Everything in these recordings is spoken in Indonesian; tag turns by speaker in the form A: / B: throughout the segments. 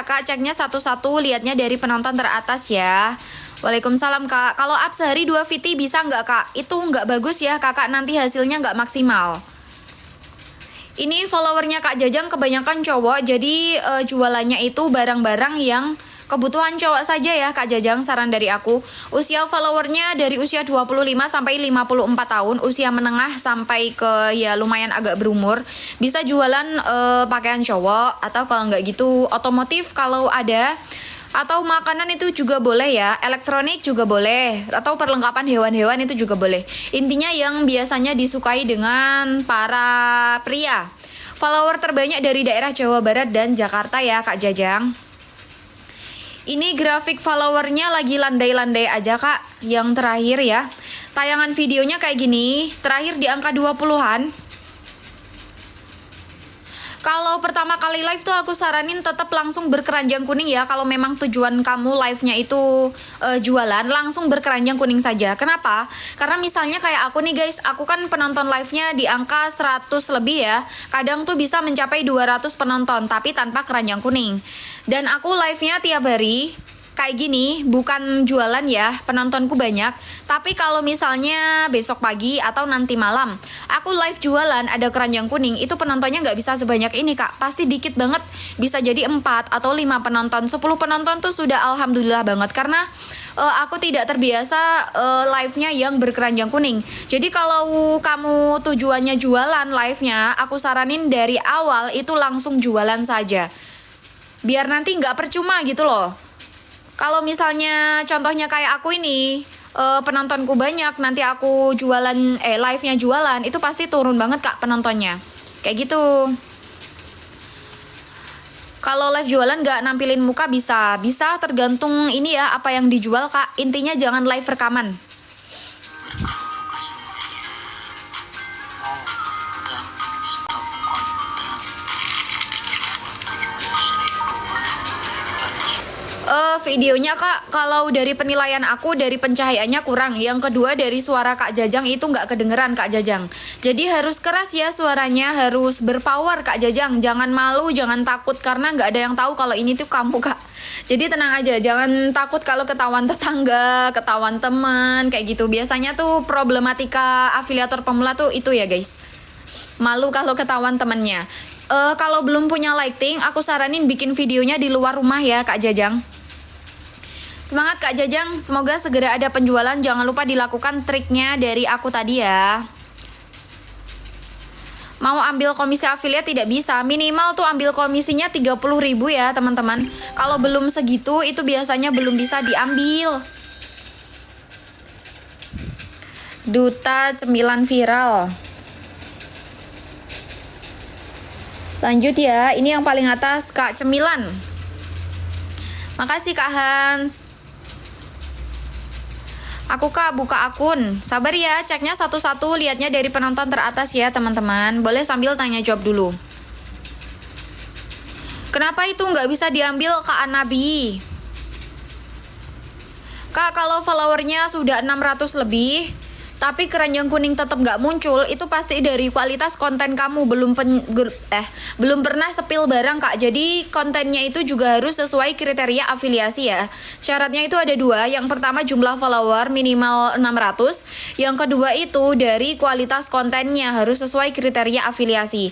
A: kakak, ceknya satu-satu, lihatnya dari penonton teratas ya. Waalaikumsalam kak. Kalau up sehari 2 VT bisa nggak kak? Itu nggak bagus ya kakak, nanti hasilnya nggak maksimal. Ini followernya Kak Jajang kebanyakan cowok, jadi jualannya itu barang-barang yang kebutuhan cowok saja ya Kak Jajang, saran dari aku. Usia followernya dari usia 25 sampai 54 tahun, usia menengah sampai ke ya lumayan agak berumur. Bisa jualan pakaian cowok, atau kalau nggak gitu otomotif kalau ada. Atau makanan itu juga boleh ya, elektronik juga boleh, atau perlengkapan hewan-hewan itu juga boleh. Intinya yang biasanya disukai dengan para pria. Follower terbanyak dari daerah Jawa Barat dan Jakarta ya Kak Jajang. Ini grafik followernya lagi landai-landai aja kak, yang terakhir ya. Tayangan videonya kayak gini, terakhir di angka 20-an. Kalau pertama kali live tuh aku saranin tetap langsung berkeranjang kuning ya. Kalau memang tujuan kamu live-nya itu jualan, langsung berkeranjang kuning saja. Kenapa? Karena misalnya kayak aku nih guys, aku kan penonton live-nya di angka 100 lebih ya. Kadang tuh bisa mencapai 200 penonton, tapi tanpa keranjang kuning. Dan aku live-nya tiap hari kayak gini, bukan jualan ya, penontonku banyak. Tapi kalau misalnya besok pagi atau nanti malam aku live jualan ada keranjang kuning, itu penontonnya nggak bisa sebanyak ini kak, pasti dikit banget. Bisa jadi 4 atau 5 penonton, 10 penonton tuh sudah alhamdulillah banget. Karena aku tidak terbiasa live-nya yang berkeranjang kuning. Jadi kalau kamu tujuannya jualan live-nya, aku saranin dari awal itu langsung jualan saja, biar nanti nggak percuma gitu loh. Kalau misalnya contohnya kayak aku ini, penontonku banyak, nanti aku jualan, live-nya jualan, itu pasti turun banget kak penontonnya. Kayak gitu. Kalau live jualan nggak nampilin muka bisa tergantung ini ya, apa yang dijual kak. Intinya jangan live rekaman. Videonya kak, kalau dari penilaian aku dari pencahayaannya kurang. Yang kedua dari suara Kak Jajang itu nggak kedengeran Kak Jajang. Jadi harus keras ya suaranya, harus berpower Kak Jajang. Jangan malu, jangan takut, karena nggak ada yang tahu kalau ini tuh kamu kak. Jadi tenang aja, jangan takut kalau ketahuan tetangga, ketahuan teman, kayak gitu. Biasanya tuh problematika afiliator pemula tuh itu ya guys. Malu kalau ketahuan temennya. Kalau belum punya lighting, aku saranin bikin videonya di luar rumah ya Kak Jajang. Semangat Kak Jajang, semoga segera ada penjualan. Jangan lupa dilakukan triknya dari aku tadi ya. Mau ambil komisi afiliat tidak bisa, minimal tuh ambil komisinya 30.000 ya teman-teman. Kalau belum segitu itu biasanya belum bisa diambil. Duta cemilan viral. Lanjut ya, ini yang paling atas Kak Cemilan. Makasih Kak Hans. Aku kak buka akun. Sabar ya, ceknya satu-satu, lihatnya dari penonton teratas ya teman-teman. Boleh sambil tanya jawab dulu. Kenapa itu nggak bisa diambil Kak Anabi? Kak, kalau followernya sudah 600 lebih, tapi keranjang kuning tetap nggak muncul, itu pasti dari kualitas konten kamu belum pernah spill barang kak. Jadi kontennya itu juga harus sesuai kriteria afiliasi ya. Syaratnya itu ada 2. Yang pertama jumlah follower minimal 600. Yang kedua itu dari kualitas kontennya harus sesuai kriteria afiliasi.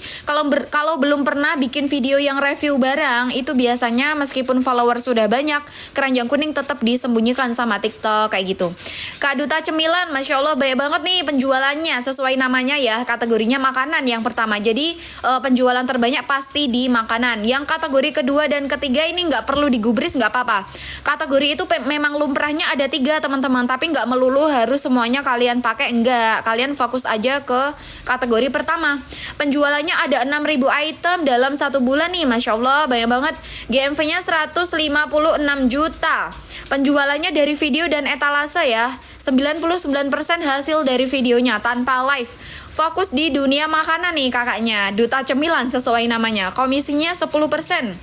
A: Kalau belum pernah bikin video yang review barang, itu biasanya meskipun follower sudah banyak, keranjang kuning tetap disembunyikan sama TikTok kayak gitu. Kak Duta Cemilan, Masya Allah banyak banget nih penjualannya, sesuai namanya ya, kategorinya makanan yang pertama. Jadi penjualan terbanyak pasti di makanan. Yang kategori kedua dan ketiga ini nggak perlu digubris, nggak apa-apa. Kategori itu memang lumrahnya ada 3 teman-teman, tapi nggak melulu harus semuanya kalian pakai, enggak. Kalian fokus aja ke kategori pertama. Penjualannya ada 6.000 item dalam 1 bulan nih, Masya Allah banyak banget. GMV-nya 156 juta. Penjualannya dari video dan etalase ya. 99% hasil dari videonya tanpa live. Fokus di dunia makanan nih kakaknya. Duta Cemilan sesuai namanya. Komisinya 10%.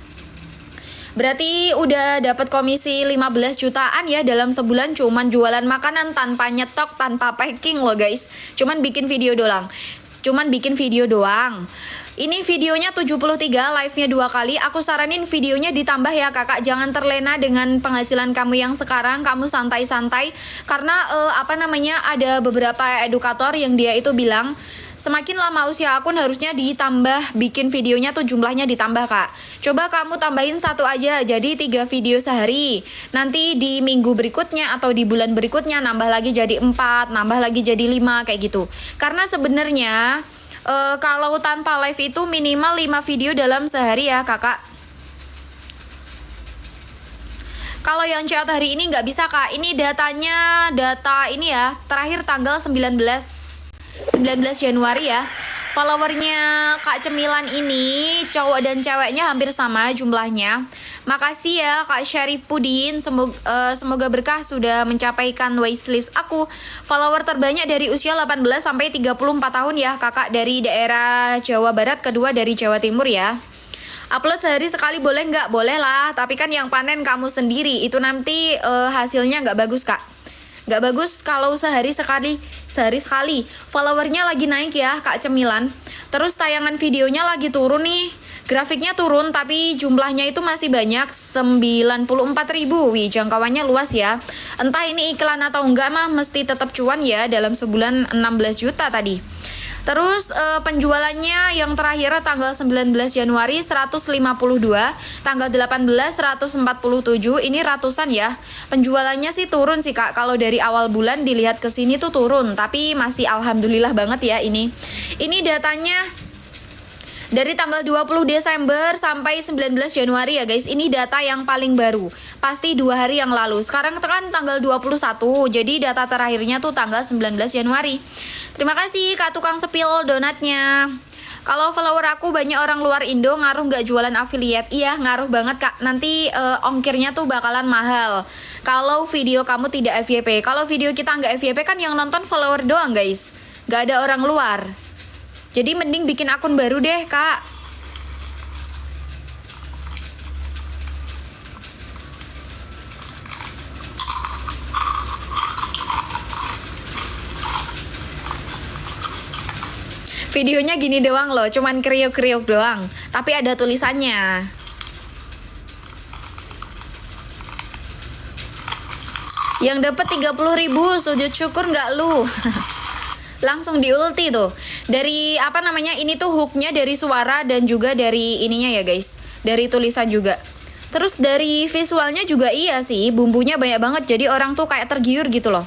A: Berarti udah dapat komisi 15 jutaan ya dalam sebulan, cuman jualan makanan tanpa nyetok, tanpa packing loh guys. Cuman bikin video doang. Ini videonya 73, live-nya 2 kali. Aku saranin videonya ditambah ya kakak. Jangan terlena dengan penghasilan kamu yang sekarang. Kamu santai-santai. Karena ada beberapa edukator yang dia itu bilang semakin lama usia akun harusnya ditambah, bikin videonya tuh jumlahnya ditambah kak. Coba kamu tambahin 1 aja, jadi 3 video sehari. Nanti di minggu berikutnya atau di bulan berikutnya nambah lagi jadi 4, nambah lagi jadi 5 kayak gitu. Karena sebenarnya kalau tanpa live itu minimal 5 video dalam sehari ya kakak. Kalau yang chat hari ini nggak bisa kak. Ini data ini ya, terakhir tanggal 19 Januari ya. Followernya Kak Cemilan ini cowok dan ceweknya hampir sama jumlahnya. Makasih ya Kak Syarif Pudin. Semoga berkah sudah mencapaikan wishlist aku. Follower terbanyak dari usia 18 sampai 34 tahun ya kakak, dari daerah Jawa Barat, kedua dari Jawa Timur ya. Upload sehari sekali boleh nggak? Boleh lah, tapi kan yang panen kamu sendiri. Itu nanti hasilnya nggak bagus kak. Nggak bagus kalau sehari sekali. Followernya lagi naik ya Kak Cemilan. Terus tayangan videonya lagi turun nih. Grafiknya turun tapi jumlahnya itu masih banyak, 94.000. Wih, jangkauannya luas ya. Entah ini iklan atau enggak mah mesti tetap cuan ya, dalam sebulan 16 juta tadi. Terus penjualannya yang terakhir tanggal 19 Januari 152, tanggal 18 147, ini ratusan ya. Penjualannya sih turun sih kak, kalau dari awal bulan dilihat ke sini tuh turun, tapi masih alhamdulillah banget ya ini. Ini datanya dari tanggal 20 Desember sampai 19 Januari ya guys. Ini data yang paling baru. Pasti 2 hari yang lalu. Sekarang kan tanggal 21. Jadi data terakhirnya tuh tanggal 19 Januari. Terima kasih Kak Tukang Sepil donatnya. Kalau follower aku banyak orang luar Indo, ngaruh nggak jualan affiliate? Iya, ngaruh banget kak. Nanti ongkirnya tuh bakalan mahal kalau video kamu tidak FYP. Kalau video kita nggak FYP kan yang nonton follower doang guys, nggak ada orang luar. Jadi mending bikin akun baru deh kak. Videonya gini doang loh, cuman kriuk-kriuk doang, tapi ada tulisannya. Yang dapat 30.000 sujud syukur nggak lu? Langsung diulti tuh. Dari ini tuh hooknya dari suara dan juga dari ininya ya guys, dari tulisan juga. Terus dari visualnya juga iya sih, bumbunya banyak banget, jadi orang tuh kayak tergiur gitu loh.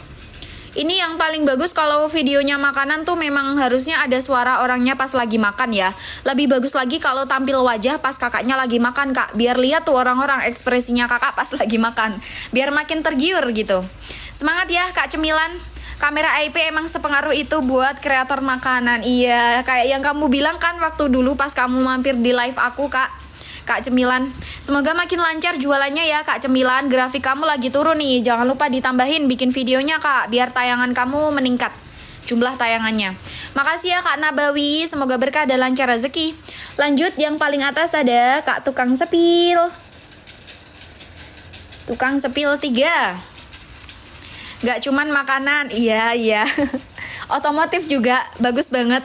A: Ini yang paling bagus kalau videonya makanan tuh memang harusnya ada suara orangnya pas lagi makan ya. Lebih bagus lagi kalau tampil wajah pas kakaknya lagi makan kak, biar lihat tuh orang-orang ekspresinya kakak pas lagi makan, biar makin tergiur gitu. Semangat ya Kak Cemilan. Kamera IP emang sepengaruh itu buat kreator makanan. Iya, kayak yang kamu bilang kan waktu dulu pas kamu mampir di live aku Kak Cemilan. Semoga makin lancar jualannya ya Kak Cemilan. Grafik kamu lagi turun nih, jangan lupa ditambahin bikin videonya kak, biar tayangan kamu meningkat jumlah tayangannya. Makasih ya Kak Nabawi, semoga berkah dan lancar rezeki. Lanjut yang paling atas ada Kak Tukang Sepil. Tukang Sepil 3. Gak cuman makanan, iya. Otomotif juga bagus banget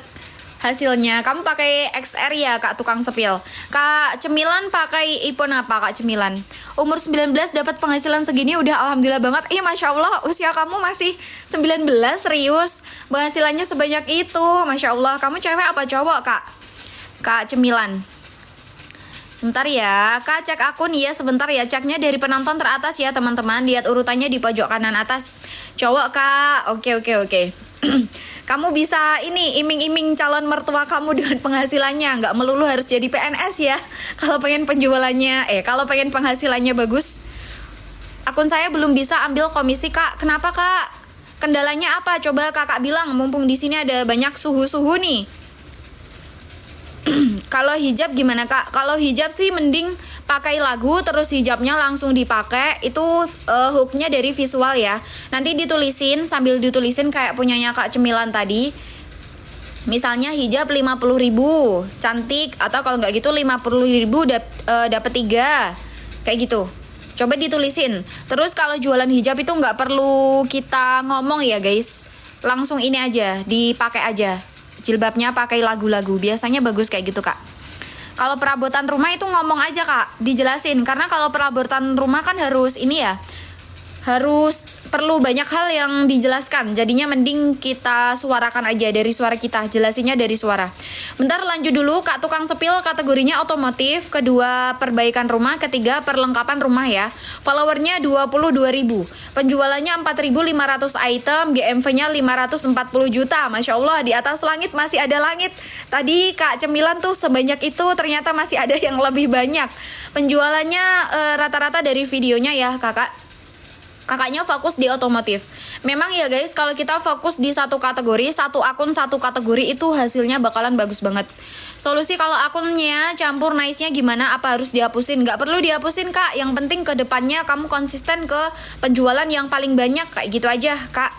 A: hasilnya. Kamu pakai XR ya Kak Tukang Sepil. Kak Cemilan pakai iPhone apa Kak Cemilan? Umur 19 dapat penghasilan segini udah alhamdulillah banget. Masya Allah, usia kamu masih 19, serius. Penghasilannya sebanyak itu, Masya Allah. Kamu cewek apa cowok Kak Cemilan? Sebentar ya, Kak cek akun ya, sebentar ya. Ceknya dari penonton teratas ya teman-teman. Lihat urutannya di pojok kanan atas. Cowok Kak, oke. Kamu bisa ini iming-iming calon mertua kamu dengan penghasilannya. Nggak melulu harus jadi PNS ya. Kalau pengen kalau pengen penghasilannya bagus. Akun saya belum bisa ambil komisi Kak. Kenapa Kak? Kendalanya apa? Coba kakak bilang, mumpung di sini ada banyak suhu-suhu nih. Kalau hijab gimana kak? Kalau hijab sih mending pakai lagu terus hijabnya langsung dipakai. Itu hooknya dari visual ya. Nanti ditulisin, sambil ditulisin kayak punyanya Kak Cemilan tadi. Misalnya hijab 50.000, cantik. Atau kalau nggak gitu 50.000 dapat 3. Kayak gitu. Coba ditulisin. Terus kalau jualan hijab itu nggak perlu kita ngomong ya guys. Langsung ini aja, dipakai aja. jilbabnya pakai lagu-lagu. Biasanya bagus kayak gitu, Kak. Kalau perabotan rumah itu ngomong aja, Kak, dijelasin. Karena kalau perabotan rumah kan harus ini ya, harus perlu banyak hal yang dijelaskan. Jadinya mending kita suarakan aja dari suara kita, jelasinnya dari suara. Bentar, lanjut dulu. Kak tukang sepil kategorinya otomotif, kedua perbaikan rumah, ketiga perlengkapan rumah ya. Followernya 22.000, penjualannya 4.500 item, GMV-nya 540 juta. Masya Allah, di atas langit masih ada langit. Tadi Kak Cemilan tuh sebanyak itu, ternyata masih ada yang lebih banyak. Penjualannya rata-rata dari videonya ya kakak. Kakaknya fokus di otomotif. Memang ya guys, kalau kita fokus di satu kategori, satu akun satu kategori, itu hasilnya bakalan bagus banget. Solusi kalau akunnya campur nice-nya gimana? Apa harus dihapusin? Gak perlu dihapusin, Kak. Yang penting ke depannya kamu konsisten ke penjualan yang paling banyak. Kayak gitu aja, Kak.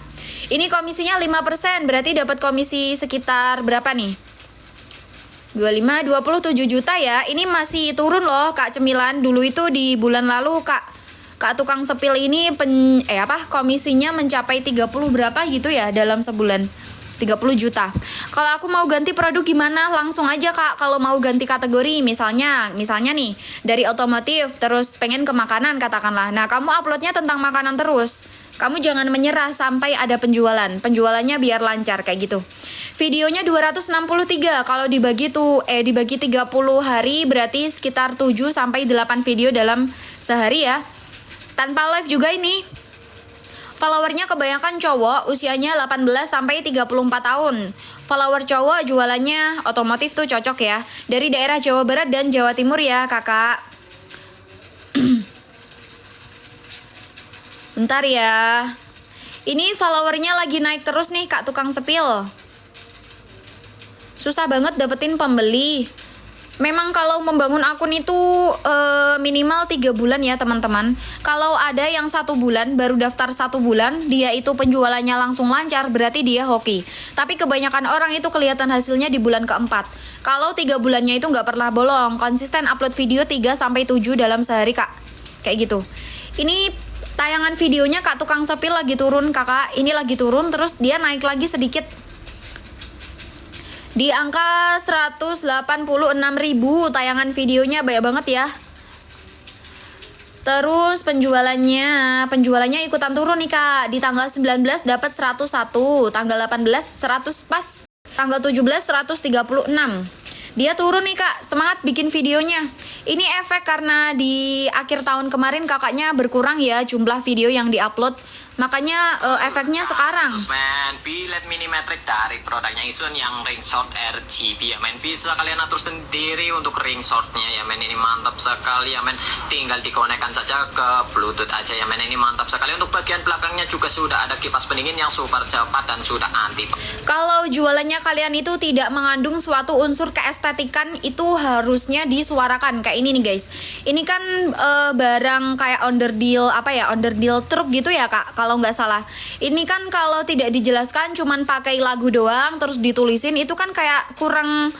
A: Ini komisinya 5%, berarti dapat komisi sekitar berapa nih? 27 juta ya. Ini masih turun loh Kak Cemilan. Dulu itu di bulan lalu Kak tukang sepil ini komisinya mencapai 30 berapa gitu ya dalam sebulan. 30 juta. Kalau aku mau ganti produk gimana? Langsung aja Kak. Kalau mau ganti kategori misalnya nih dari otomotif terus pengen ke makanan katakanlah. Nah, kamu uploadnya tentang makanan terus. Kamu jangan menyerah sampai ada penjualan. Penjualannya biar lancar kayak gitu. Videonya 263. Kalau dibagi 30 hari berarti sekitar 7 sampai 8 video dalam sehari ya. Tanpa live juga ini. Followernya kebanyakan cowok, usianya 18 sampai 34 tahun. Follower cowok jualannya otomotif tuh cocok ya. Dari daerah Jawa Barat dan Jawa Timur ya, Kakak. Bentar ya. Ini followernya lagi naik terus nih, Kak tukang sepil. Susah banget dapetin pembeli. Memang kalau membangun akun itu minimal 3 bulan ya teman-teman. Kalau ada yang 1 bulan, baru daftar 1 bulan, dia itu penjualannya langsung lancar, berarti dia hoki. Tapi kebanyakan orang itu kelihatan hasilnya di bulan keempat. Kalau 3 bulannya itu nggak pernah bolong, konsisten upload video 3-7 dalam sehari Kak. Kayak gitu. Ini tayangan videonya Kak tukang sepil lagi turun kakak. Ini lagi turun terus dia naik lagi sedikit. Di angka 186.000 tayangan videonya, banyak banget ya. Terus penjualannya ikutan turun nih Kak. Di tanggal 19 dapat 101, tanggal 18 100 pas, tanggal 17 136. Dia turun nih Kak, semangat bikin videonya. Ini efek karena di akhir tahun kemarin kakaknya berkurang ya jumlah video yang diupload. Makanya efeknya sekarang.
B: Men, bilet minimetrik dari produknya Isun yang ring short RGB ya men. Bisa kalian atur sendiri untuk ring shortnya ya men. Ini mantap sekali ya men. Tinggal dikonekkan saja ke Bluetooth aja ya men. Ini mantap sekali. Untuk bagian belakangnya juga sudah ada kipas pendingin yang super cepat dan sudah anti.
A: Kalau jualannya kalian itu tidak mengandung suatu unsur keestetikan, itu harusnya disuarakan. Kayak ini nih guys. Ini kan barang kayak underdeal underdeal truk gitu ya Kak. Kalau nggak salah, ini kan kalau tidak dijelaskan cuman pakai lagu doang terus ditulisin, itu kan kayak kurang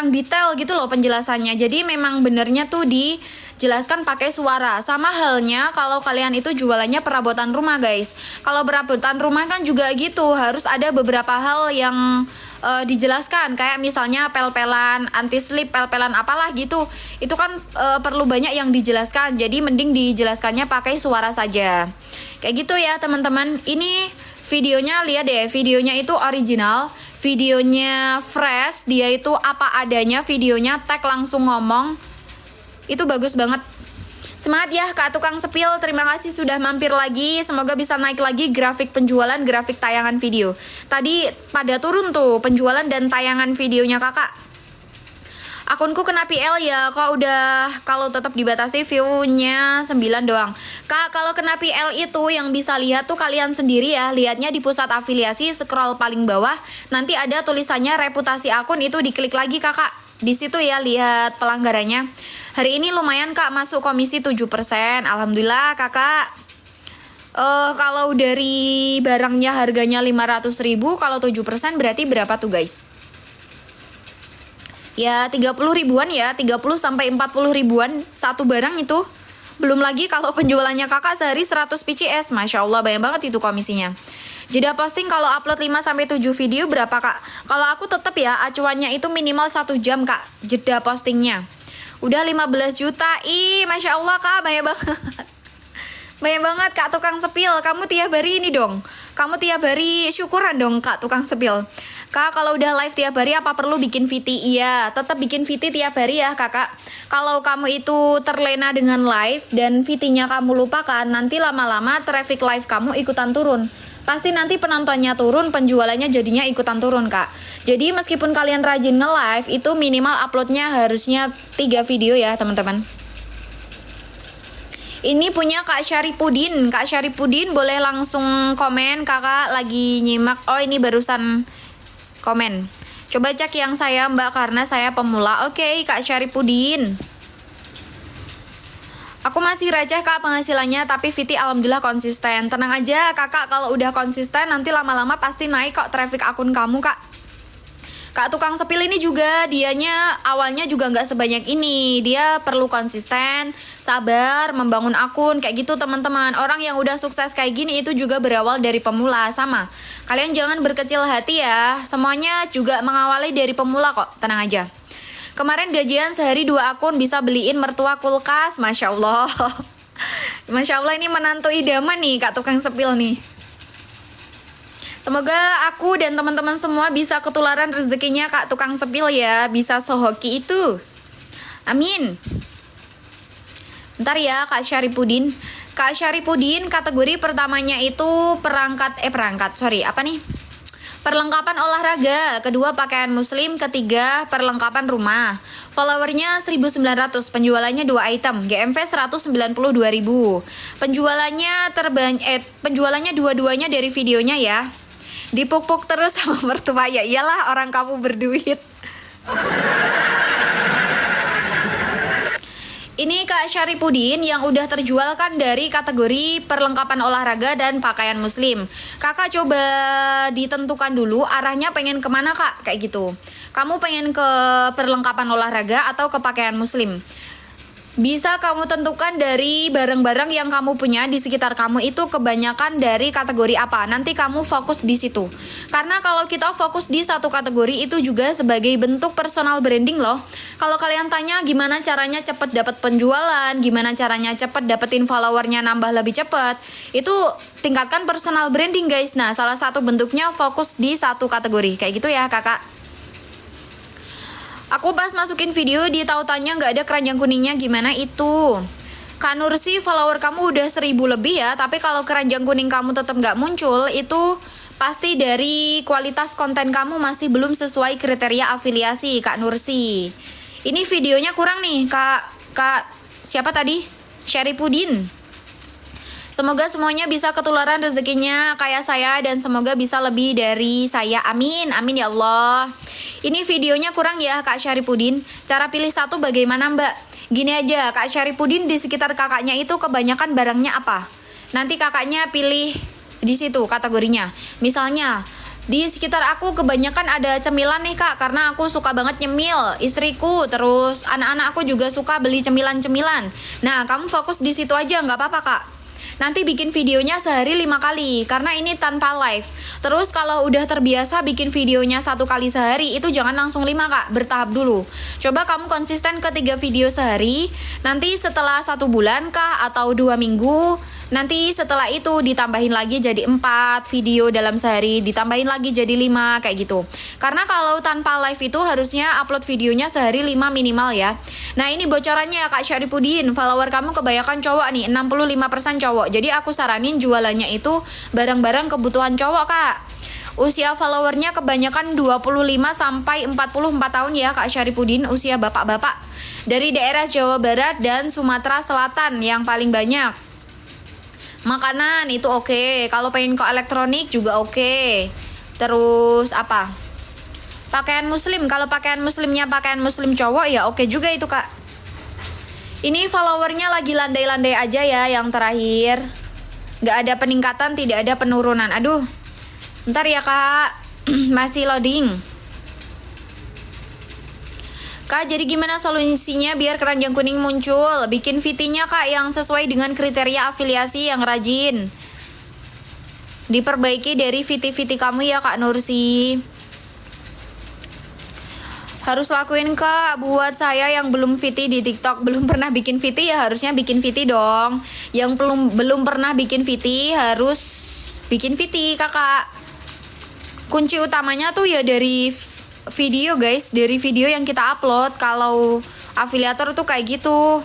A: detail gitu loh penjelasannya. Jadi memang benernya tuh dijelaskan pakai suara. Sama halnya kalau kalian itu jualannya perabotan rumah guys. Kalau perabotan rumah kan juga gitu, harus ada beberapa hal yang dijelaskan, kayak misalnya pel-pelan, anti slip, pel-pelan apalah gitu. Itu kan perlu banyak yang dijelaskan. Jadi mending dijelaskannya pakai suara saja. Kayak gitu ya teman-teman. Ini videonya, lihat deh, videonya itu original, videonya fresh, dia itu apa adanya, videonya tag langsung ngomong. Itu bagus banget. Semangat ya Kak tukang sepil, terima kasih sudah mampir lagi. Semoga bisa naik lagi grafik penjualan, grafik tayangan video. Tadi pada turun tuh penjualan dan tayangan videonya kakak. Akunku kena PL ya, kalau tetap dibatasi view-nya 9 doang. Kak, kalau kena PL itu yang bisa lihat tuh kalian sendiri ya. Lihatnya di pusat afiliasi, scroll paling bawah. Nanti ada tulisannya reputasi akun, itu diklik lagi kakak. Di situ ya lihat pelanggarannya. Hari ini lumayan Kak, masuk komisi 7%. Alhamdulillah Kakak. Kalau dari barangnya harganya 500.000, kalau 7% berarti berapa tuh guys? Ya 30 ribuan ya, 30 sampai 40 ribuan satu barang itu. Belum lagi kalau penjualannya kakak sehari 100 PCS, Masya Allah banyak banget itu komisinya. Jeda posting kalau upload 5-7 video berapa kak? Kalau aku tetap ya acuannya itu minimal 1 jam kak, jeda postingnya. Udah 15 juta, ih Masya Allah kak, banyak banget. Banyak banget kak tukang sepil. Kamu tiap hari ini dong, kamu tiap hari syukuran dong kak tukang sepil. Kak kalau udah live tiap hari apa perlu bikin VT? Iya tetap bikin VT tiap hari ya kakak. Kalau kamu itu terlena dengan live dan VT-nya kamu lupakan, nanti lama-lama traffic live kamu ikutan turun. Pasti nanti penontonnya turun, penjualannya jadinya ikutan turun kak. Jadi meskipun kalian rajin nge-live, itu minimal uploadnya harusnya 3 video ya teman-teman. Ini punya Kak Syaripudin. Kak Syaripudin boleh langsung komen, kakak lagi nyimak. Oh ini barusan komen. Coba cek yang saya mbak karena saya pemula. Oke Kak Syaripudin. Aku masih receh kak penghasilannya, tapi VT alhamdulillah konsisten. Tenang aja kakak, kalau udah konsisten nanti lama-lama pasti naik kok traffic akun kamu kak. Kak tukang sepil ini juga dianya awalnya juga nggak sebanyak ini. Dia perlu konsisten, sabar, membangun akun kayak gitu teman-teman. Orang yang udah sukses kayak gini itu juga berawal dari pemula sama. Kalian jangan berkecil hati ya. Semuanya juga mengawali dari pemula kok. Tenang aja. Kemarin gajian sehari 2 akun bisa beliin mertua kulkas. Masya Allah. Masya Allah ini menantu idaman nih kak tukang sepil nih. Semoga aku dan teman-teman semua bisa ketularan rezekinya kak tukang sepil ya. Bisa sehoki itu. Amin. Bentar ya Kak Syaripudin. Kak Syaripudin kategori pertamanya itu perlengkapan olahraga. Kedua pakaian muslim. Ketiga perlengkapan rumah. Followernya 1900. Penjualannya 2 item. GMV 192.000. Penjualannya dua-duanya dari videonya ya. Dipuk-puk terus sama mertua. Ya iyalah orang kamu berduit. Ini Kak Syaripudin yang udah terjual kan dari kategori perlengkapan olahraga dan pakaian muslim. Kakak coba ditentukan dulu arahnya pengen kemana kak, kayak gitu. Kamu pengen ke perlengkapan olahraga atau ke pakaian muslim? Bisa kamu tentukan dari barang-barang yang kamu punya di sekitar kamu itu kebanyakan dari kategori apa. Nanti kamu fokus di situ. Karena kalau kita fokus di satu kategori itu juga sebagai bentuk personal branding loh. Kalau kalian tanya gimana caranya cepet dapat penjualan, gimana caranya cepet dapetin followernya nambah lebih cepet, itu tingkatkan personal branding guys. Nah salah satu bentuknya fokus di satu kategori. Kayak gitu ya kakak. Aku pas masukin video di tautannya nggak ada keranjang kuningnya, gimana itu? Kak Nursi, follower kamu udah 1000 lebih ya, tapi kalau keranjang kuning kamu tetap nggak muncul, itu pasti dari kualitas konten kamu masih belum sesuai kriteria afiliasi Kak Nursi. Ini videonya kurang nih Kak siapa tadi? Syaripudin. Semoga semuanya bisa ketularan rezekinya kayak saya dan semoga bisa lebih dari saya. Amin, amin ya Allah. Ini videonya kurang ya Kak Syaripudin. Cara pilih satu bagaimana mbak? Gini aja, Kak Syaripudin di sekitar kakaknya itu kebanyakan barangnya apa? Nanti kakaknya pilih di situ kategorinya. Misalnya di sekitar aku kebanyakan ada cemilan nih kak, karena aku suka banget nyemil. Istriku, terus anak-anak aku juga suka beli cemilan-cemilan. Nah kamu fokus di situ aja, nggak apa-apa kak. Nanti bikin videonya sehari 5 kali karena ini tanpa live. Terus kalau udah terbiasa bikin videonya 1 kali sehari, itu jangan langsung 5 kak, bertahap dulu. Coba kamu konsisten ke 3 video sehari. Nanti setelah 1 bulan kah atau 2 minggu, nanti setelah itu ditambahin lagi jadi 4 video dalam sehari, ditambahin lagi jadi 5 kayak gitu. Karena kalau tanpa live itu harusnya upload videonya sehari 5 minimal ya. Nah ini bocorannya Kak Syaripudin, follower kamu kebanyakan cowok nih, 65% cowok. Jadi aku saranin jualannya itu barang-barang kebutuhan cowok kak. Usia followernya kebanyakan 25 sampai 44 tahun ya Kak Syaripudin, usia bapak-bapak. Dari daerah Jawa Barat dan Sumatera Selatan yang paling banyak. Makanan itu oke. Kalau pengen ke elektronik juga oke. Terus apa? Pakaian muslim. Kalau pakaian muslimnya pakaian muslim cowok ya oke juga itu kak. Ini followernya lagi landai-landai aja ya yang terakhir. Gak ada peningkatan, tidak ada penurunan. Aduh, bentar ya kak. Masih loading. Kak, jadi gimana solusinya biar keranjang kuning muncul? Bikin VT-nya kak yang sesuai dengan kriteria afiliasi yang rajin. Diperbaiki dari VT kamu ya Kak Nursi. Harus lakuin Kak, buat saya yang belum VT di TikTok, belum pernah bikin VT ya harusnya bikin VT dong. Yang belum pernah bikin VT harus bikin VT Kakak. Kunci utamanya tuh ya dari video guys, dari video yang kita upload. Kalau afiliator tuh kayak gitu.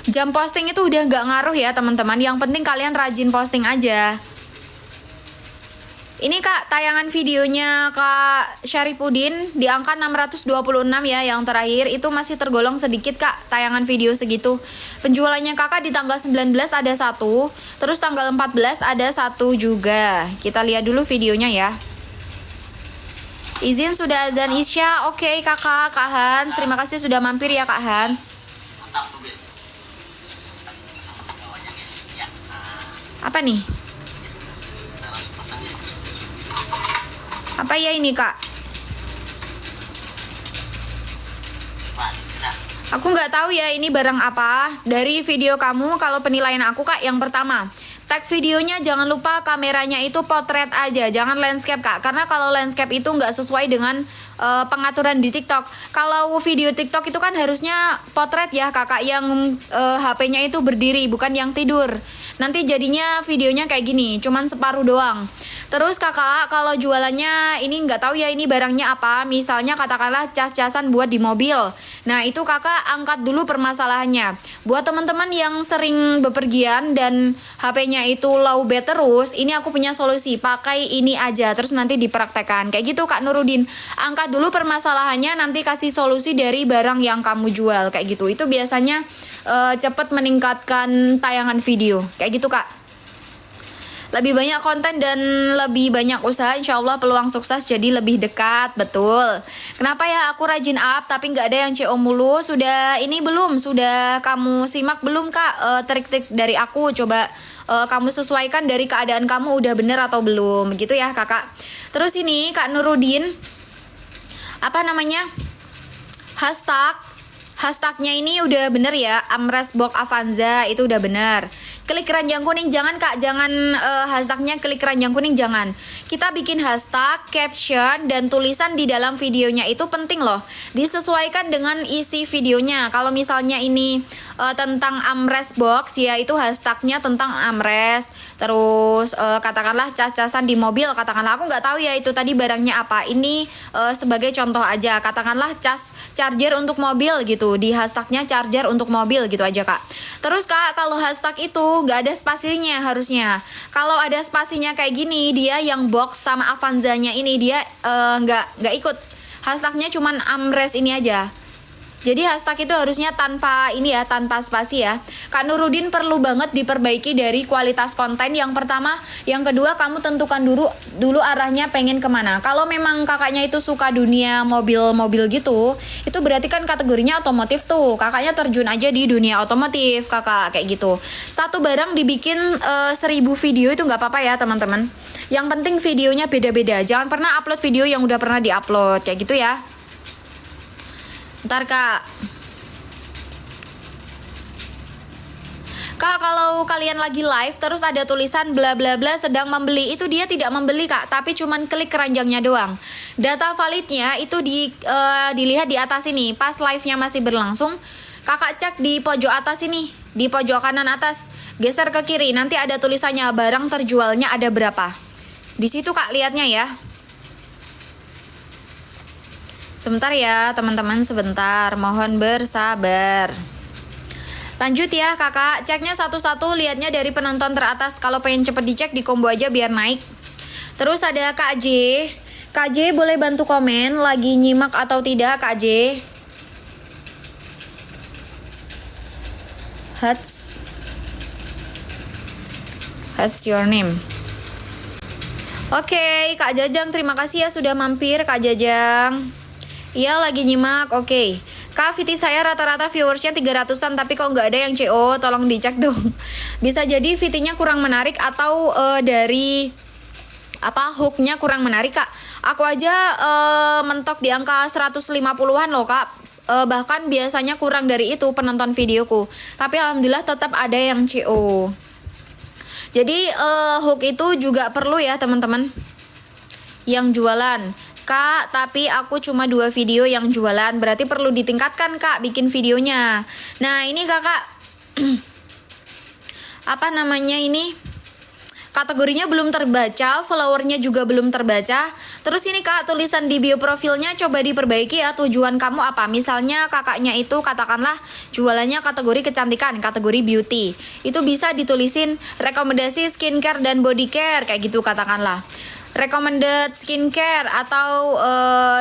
A: Jam posting itu udah nggak ngaruh ya teman-teman. Yang penting kalian rajin posting aja. Ini Kak, tayangan videonya Kak Syarifudin di angka 626 ya yang terakhir. Itu masih tergolong sedikit Kak, tayangan video segitu. Penjualannya Kakak di tanggal 19 ada 1, terus tanggal 14 ada 1 juga. Kita lihat dulu videonya ya. Izin sudah dan Isya. Oke Kakak, Kak Hans. Terima kasih sudah mampir ya Kak Hans. Apa nih? Apa ya ini Kak? Aku nggak tahu ya ini barang apa. Dari video kamu, kalau penilaian aku Kak, yang pertama, tag videonya jangan lupa kameranya itu potret aja, jangan landscape Kak. Karena kalau landscape itu nggak sesuai dengan pengaturan di TikTok. Kalau video TikTok itu kan harusnya potret ya Kakak, yang HP-nya itu berdiri, bukan yang tidur. Nanti jadinya videonya kayak gini, cuman separuh doang. Terus Kakak, kalau jualannya ini nggak tahu ya ini barangnya apa. Misalnya katakanlah cas-casan buat di mobil. Nah itu Kakak angkat dulu permasalahannya. Buat teman-teman yang sering bepergian dan HP-nya itu low bat terus, ini aku punya solusi. Pakai ini aja, terus nanti dipraktekkan. Kayak gitu Kak Nurudin. Angkat dulu permasalahannya, nanti kasih solusi dari barang yang kamu jual. Kayak gitu. Itu biasanya cepat meningkatkan tayangan video. Kayak gitu Kak. Lebih banyak konten dan lebih banyak usaha, insya Allah peluang sukses jadi lebih dekat. Betul. Kenapa ya aku rajin up tapi nggak ada yang CO mulu? Sudah ini belum? Sudah kamu simak belum Kak trik-trik dari aku? Coba kamu sesuaikan dari keadaan kamu udah bener atau belum, gitu ya Kakak. Terus ini Kak Nurudin, apa namanya, hashtagnya ini udah bener ya, Amres Box Avanza itu udah bener. Klik keranjang kuning jangan Kak, jangan hashtagnya klik keranjang kuning jangan. Kita bikin hashtag, caption, dan tulisan di dalam videonya itu penting loh. Disesuaikan dengan isi videonya. Kalau misalnya ini tentang Amres Box ya itu hashtagnya tentang Amres. Terus katakanlah cas-casan di mobil, katakanlah aku nggak tahu ya itu tadi barangnya apa. Ini sebagai contoh aja. Katakanlah charger untuk mobil gitu. Di hashtagnya charger untuk mobil gitu aja Kak. Terus Kak kalau hashtag itu nggak ada spasinya harusnya. Kalau ada spasinya kayak gini, dia yang box sama Avanzanya ini dia nggak ikut. Hashtagnya cuman Amres ini aja. Jadi hashtag itu harusnya tanpa ini ya, tanpa spasi ya. Kak Nurudin perlu banget diperbaiki dari kualitas konten. Yang pertama, yang kedua kamu tentukan dulu arahnya pengen kemana. Kalau memang kakaknya itu suka dunia mobil-mobil gitu, itu berarti kan kategorinya otomotif tuh. Kakaknya terjun aja di dunia otomotif kakak kayak gitu. Satu barang dibikin 1000 video itu nggak apa-apa ya teman-teman. Yang penting videonya beda-beda. Jangan pernah upload video yang udah pernah diupload kayak gitu ya. Ntar Kak, kalau kalian lagi live terus ada tulisan bla bla bla sedang membeli, itu dia tidak membeli Kak, tapi cuman klik keranjangnya doang. Data validnya itu dilihat di atas ini. Pas live-nya masih berlangsung, Kakak cek di pojok atas ini, di pojok kanan atas, geser ke kiri, nanti ada tulisannya barang terjualnya ada berapa. Di situ Kak lihatnya ya. Sebentar ya teman-teman, sebentar, mohon bersabar. Lanjut ya kakak, ceknya satu-satu, lihatnya dari penonton teratas. Kalau pengen cepet dicek di combo aja biar naik. Terus ada Kak J. Kak J boleh bantu komen lagi nyimak atau tidak Kak J. What's your name? Oke, Kak Jajang terima kasih ya sudah mampir Kak Jajang. Iya lagi nyimak, oke. Kak, VT saya rata-rata viewersnya 300-an, tapi kok nggak ada yang CO, tolong dicek dong. Bisa jadi VT-nya kurang menarik atau dari hooknya kurang menarik Kak. Aku aja mentok di angka 150-an loh Kak. Bahkan biasanya kurang dari itu penonton videoku. Tapi alhamdulillah tetap ada yang CO. Jadi hook itu juga perlu ya teman-teman yang jualan. Kak, tapi aku cuma 2 video yang jualan, berarti perlu ditingkatkan Kak bikin videonya. Nah ini kakak apa namanya ini, kategorinya belum terbaca, followernya juga belum terbaca. Terus ini Kak, tulisan di bio profilnya coba diperbaiki ya, tujuan kamu apa. Misalnya kakaknya itu katakanlah jualannya kategori kecantikan, kategori beauty, itu bisa ditulisin rekomendasi skincare dan body care kayak gitu katakanlah. Recommended skincare atau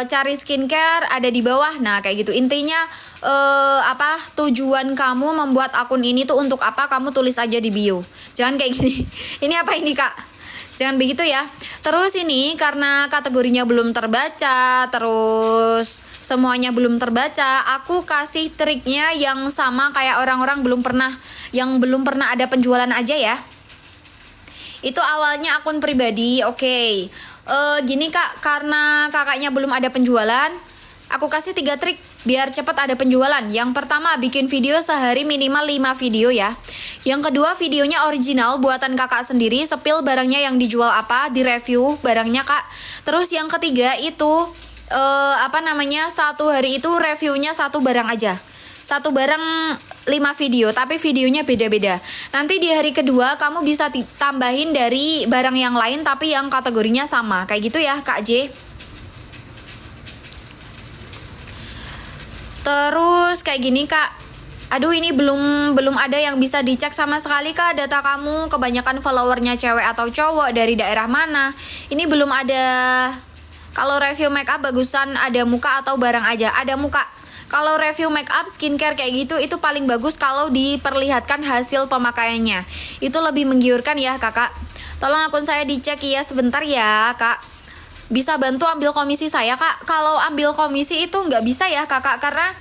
A: cari skincare ada di bawah. Nah kayak gitu intinya, apa tujuan kamu membuat akun ini tuh untuk apa, kamu tulis aja di bio. Jangan kayak gini. Ini apa ini Kak, jangan begitu ya. Terus ini karena kategorinya belum terbaca, terus semuanya belum terbaca, aku kasih triknya yang sama kayak orang-orang belum pernah ada penjualan aja ya. Itu awalnya akun pribadi, oke. Gini Kak, karena kakaknya belum ada penjualan, aku kasih 3 trik biar cepat ada penjualan. Yang pertama, bikin video sehari minimal 5 video ya. Yang kedua, videonya original buatan kakak sendiri, sepil barangnya yang dijual apa, di review barangnya Kak. Terus yang ketiga itu satu hari itu reviewnya 1 barang aja. 1 barang 5 video, tapi videonya beda-beda. Nanti di hari kedua kamu bisa tambahin dari barang yang lain tapi yang kategorinya sama. Kayak gitu ya Kak J. Terus kayak gini Kak. Aduh ini belum ada yang bisa dicek sama sekali Kak data kamu, kebanyakan followernya cewek atau cowok, dari daerah mana. Ini belum ada. Kalau review makeup bagusan ada muka atau barang aja? Ada muka. Kalau review make up, skincare kayak gitu, itu paling bagus kalau diperlihatkan hasil pemakaiannya. Itu lebih menggiurkan ya kakak. Tolong akun saya dicek ya sebentar ya kak. Bisa bantu ambil komisi saya kak? Kalau ambil komisi itu nggak bisa ya kakak, karena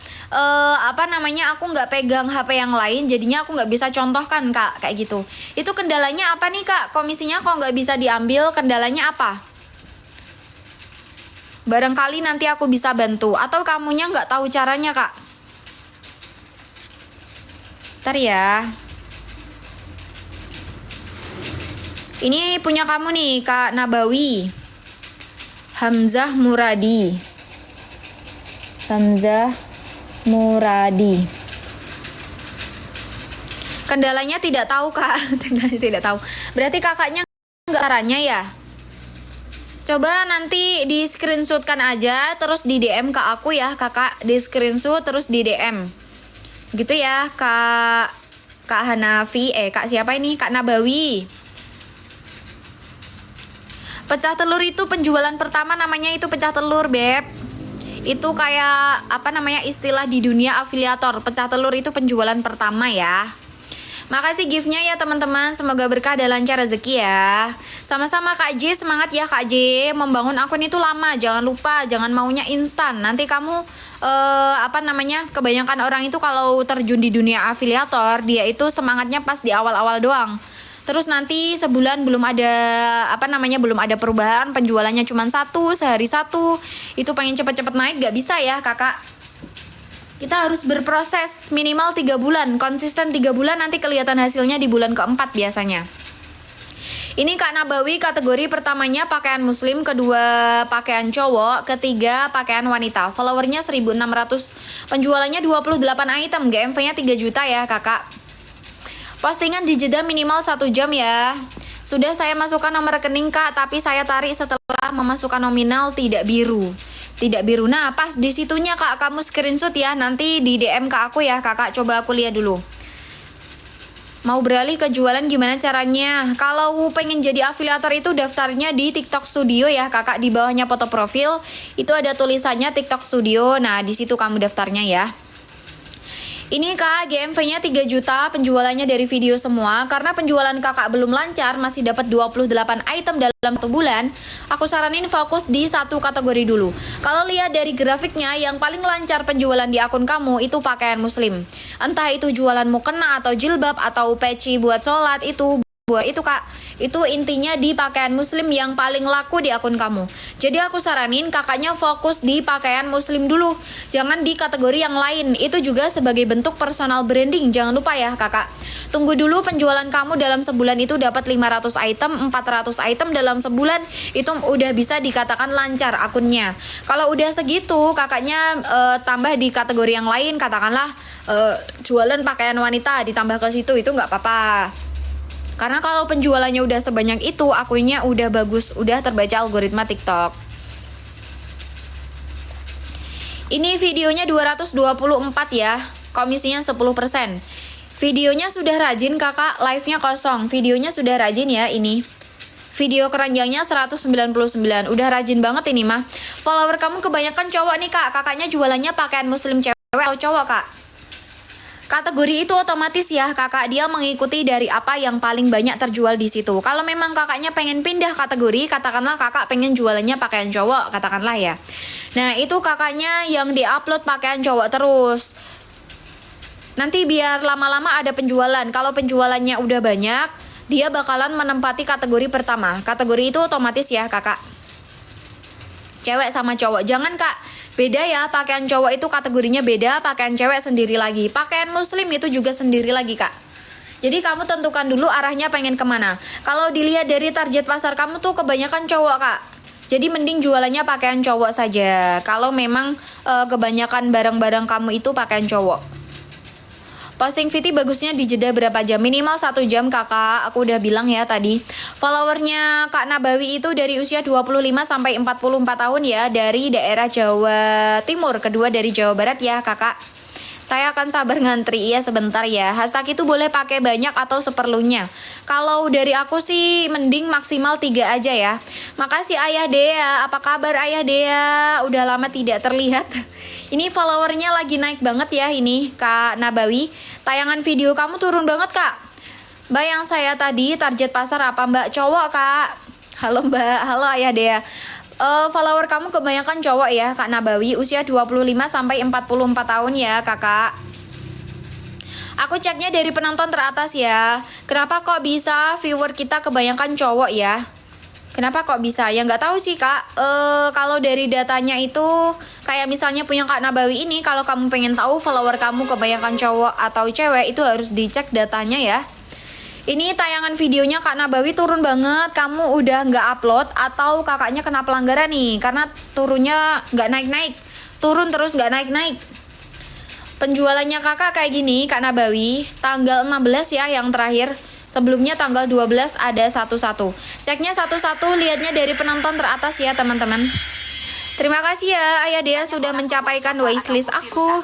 A: aku nggak pegang HP yang lain, jadinya aku nggak bisa contohkan kak kayak gitu. Itu kendalanya apa nih kak? Komisinya kok nggak bisa diambil, kendalanya apa? Barangkali nanti aku bisa bantu, atau kamunya nggak tahu caranya kak. Ntar ya. Ini punya kamu nih Kak Nabawi Hamzah Muradi. Kendalanya tidak tahu kak. Kendalanya tidak tahu. Berarti kakaknya nggak caranya ya. Coba nanti di screenshotkan aja, terus di DM ke aku ya kakak, di screenshot terus di DM gitu ya kak Hanafi, kak siapa ini, Kak Nabawi. Pecah telur itu penjualan pertama, namanya itu pecah telur beb. Itu kayak istilah di dunia afiliator. Pecah telur itu penjualan pertama ya. Makasih giftnya ya teman-teman, semoga berkah dan lancar rezeki ya. Sama-sama Kak J, semangat ya Kak J. Membangun akun itu lama, jangan lupa, jangan maunya instan. Nanti kamu kebanyakan orang itu kalau terjun di dunia afiliator, dia itu semangatnya pas di awal-awal doang. Terus nanti sebulan belum ada perubahan, penjualannya cuma 1, sehari 1. Itu pengen cepet-cepet naik gak bisa ya kakak. Kita harus berproses minimal 3 bulan, konsisten 3 bulan, nanti kelihatan hasilnya di bulan keempat biasanya. Ini Kak Nabawi, kategori pertamanya pakaian muslim, kedua pakaian cowok, ketiga pakaian wanita. Followernya 1600, penjualannya 28 item, GMV-nya 3 juta ya kakak. Postingan di jeda minimal 1 jam ya. Sudah saya masukkan nomor rekening kak, tapi saya tarik setelah memasukkan nominal tidak biru. Nah pas di situnya kak, kamu screenshot ya, nanti di DM ke aku ya kakak, coba aku lihat dulu. Mau beralih ke jualan gimana caranya? Kalau pengen jadi afiliator itu daftarnya di TikTok Studio ya kakak, di bawahnya foto profil itu ada tulisannya TikTok Studio. Nah di situ kamu daftarnya ya. Ini kak, GMV-nya 3 juta, penjualannya dari video semua. Karena penjualan kakak belum lancar, masih dapat 28 item dalam 1 bulan, aku saranin fokus di 1 kategori dulu. Kalau lihat dari grafiknya, yang paling lancar penjualan di akun kamu itu pakaian muslim. Entah itu jualan mukena atau jilbab atau peci buat sholat, itu kak, itu intinya di pakaian muslim yang paling laku di akun kamu. Jadi aku saranin kakaknya fokus di pakaian muslim dulu, jangan di kategori yang lain. Itu juga sebagai bentuk personal branding, jangan lupa ya kakak. Tunggu dulu penjualan kamu dalam sebulan itu dapat 500 item, 400 item dalam sebulan, itu udah bisa dikatakan lancar akunnya. Kalau udah segitu, kakaknya tambah di kategori yang lain, katakanlah jualan pakaian wanita ditambah ke situ, itu nggak apa-apa. Karena kalau penjualannya udah sebanyak itu, akunnya udah bagus, udah terbaca algoritma TikTok. Ini videonya 224 ya, komisinya 10%. Videonya sudah rajin kakak, live-nya kosong. Videonya sudah rajin ya ini. Video keranjangnya 199, udah rajin banget ini mah. Follower kamu kebanyakan cowok nih kak, kakaknya jualannya pakaian muslim cewek atau cowok kak? Kategori itu otomatis ya kakak, dia mengikuti dari apa yang paling banyak terjual di situ. Kalau memang kakaknya pengen pindah kategori, katakanlah kakak pengen jualannya pakaian cowok, katakanlah ya. Nah itu kakaknya yang diupload pakaian cowok terus. Nanti biar lama-lama ada penjualan. Kalau penjualannya udah banyak, dia bakalan menempati kategori pertama. Kategori itu otomatis ya kakak, cewek sama cowok. Jangan kak, beda ya, pakaian cowok itu kategorinya beda, pakaian cewek sendiri lagi, pakaian muslim itu juga sendiri lagi kak. Jadi kamu tentukan dulu arahnya pengen kemana. Kalau dilihat dari target pasar kamu tuh kebanyakan cowok kak, jadi mending jualannya pakaian cowok saja. Kalau memang kebanyakan barang-barang kamu itu pakaian cowok. Posting VT bagusnya di jeda berapa jam? Minimal 1 jam kakak, aku udah bilang ya tadi. Followernya Kak Nabawi itu dari usia 25 sampai 44 tahun ya, dari daerah Jawa Timur, kedua dari Jawa Barat ya kakak. Saya akan sabar ngantri ya sebentar ya. Hashtag itu boleh pakai banyak atau seperlunya. Kalau dari aku sih mending maksimal 3 aja ya. Makasih Ayah Dea. Apa kabar Ayah Dea? Udah lama tidak terlihat. Ini followernya lagi naik banget ya ini Kak Nabawi. Tayangan video kamu turun banget kak. Mbak yang saya tadi target pasar apa mbak? Cowok kak. Halo mbak. Halo Ayah Dea. Follower kamu kebanyakan cowok ya Kak Nabawi, usia 25 sampai 44 tahun ya kakak. Aku ceknya dari penonton teratas ya. Kenapa kok bisa viewer kita kebanyakan cowok ya? Kenapa kok bisa? Ya nggak tahu sih kak. Kalau dari datanya itu kayak misalnya punya Kak Nabawi ini, kalau kamu pengen tahu follower kamu kebanyakan cowok atau cewek, itu harus dicek datanya ya. Ini tayangan videonya Kak Nabawi turun banget. Kamu udah nggak upload atau kakaknya kena pelanggaran nih? Karena turunnya nggak naik-naik, turun terus nggak naik-naik. Penjualannya kakak kayak gini Kak Nabawi, tanggal 16 ya yang terakhir. Sebelumnya tanggal 12 ada 11. Ceknya satu-satu, lihatnya dari penonton teratas ya teman-teman. Terima kasih ya Ayah Dea sudah mencapaikan wishlist aku.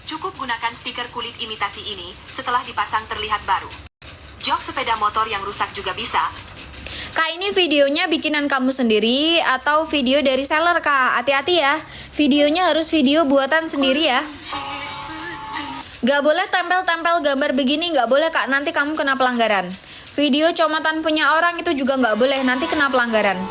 C: Cukup gunakan stiker kulit imitasi ini setelah dipasang terlihat baru. Jok sepeda motor yang rusak juga bisa.
A: Kak, ini videonya bikinan kamu sendiri atau video dari seller kak? Hati-hati ya, videonya harus video buatan sendiri ya. Gak boleh tempel-tempel gambar begini, gak boleh kak, nanti kamu kena pelanggaran. Video comotan punya orang itu juga gak boleh, nanti kena pelanggaran.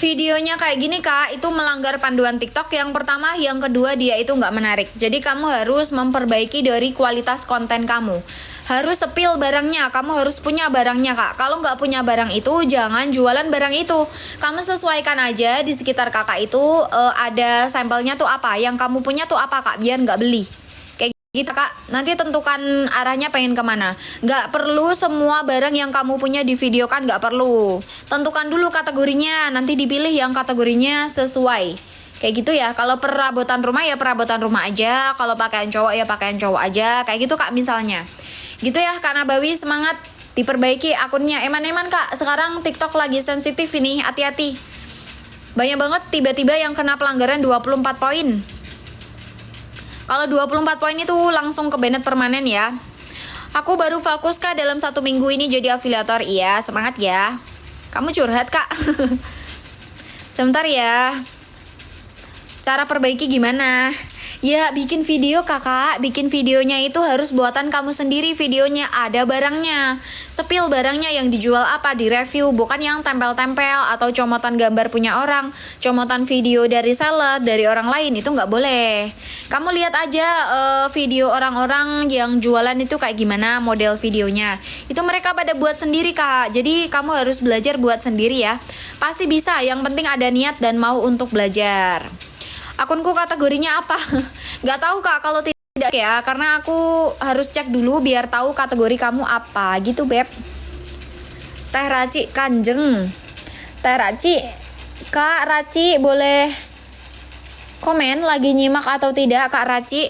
A: Videonya kayak gini kak, itu melanggar panduan TikTok. Yang pertama, yang kedua dia itu nggak menarik. Jadi kamu harus memperbaiki dari kualitas konten kamu. Harus sepil barangnya, kamu harus punya barangnya kak. Kalau nggak punya barang itu, jangan jualan barang itu. Kamu sesuaikan aja di sekitar kakak itu ada sampelnya tuh apa, yang kamu punya tuh apa kak, biar nggak beli. Gitu kak, nanti tentukan arahnya pengen kemana. Nggak perlu semua barang yang kamu punya di video kan, nggak perlu. Tentukan dulu kategorinya, nanti dipilih yang kategorinya sesuai. Kayak gitu ya. Kalau perabotan rumah ya perabotan rumah aja, kalau pakaian cowok ya pakaian cowok aja. Kayak gitu kak misalnya. Gitu ya Kak Nabawi, semangat diperbaiki akunnya. Eman-eman kak, sekarang TikTok lagi sensitif ini, hati-hati. Banyak banget tiba-tiba yang kena pelanggaran 24 poin. Kalau 24 poin itu langsung ke banned permanen ya. Aku baru fokus kak dalam 1 minggu ini jadi afiliator. Iya, semangat ya. Kamu curhat kak. Sebentar ya. Cara perbaiki gimana? Ya bikin video kakak, bikin videonya itu harus buatan kamu sendiri videonya, ada barangnya, sepil barangnya yang dijual apa, di review, bukan yang tempel-tempel atau comotan gambar punya orang, comotan video dari seller, dari orang lain, itu nggak boleh. Kamu lihat aja video orang-orang yang jualan itu kayak gimana model videonya, itu mereka pada buat sendiri kak, jadi kamu harus belajar buat sendiri ya, pasti bisa, yang penting ada niat dan mau untuk belajar. Akunku kategorinya apa? Nggak tahu kak kalau tidak ya, karena aku harus cek dulu biar tahu kategori kamu apa gitu beb. Teh Raci Kanjeng. Teh Raci, Kak Raci boleh komen lagi nyimak atau tidak Kak Raci?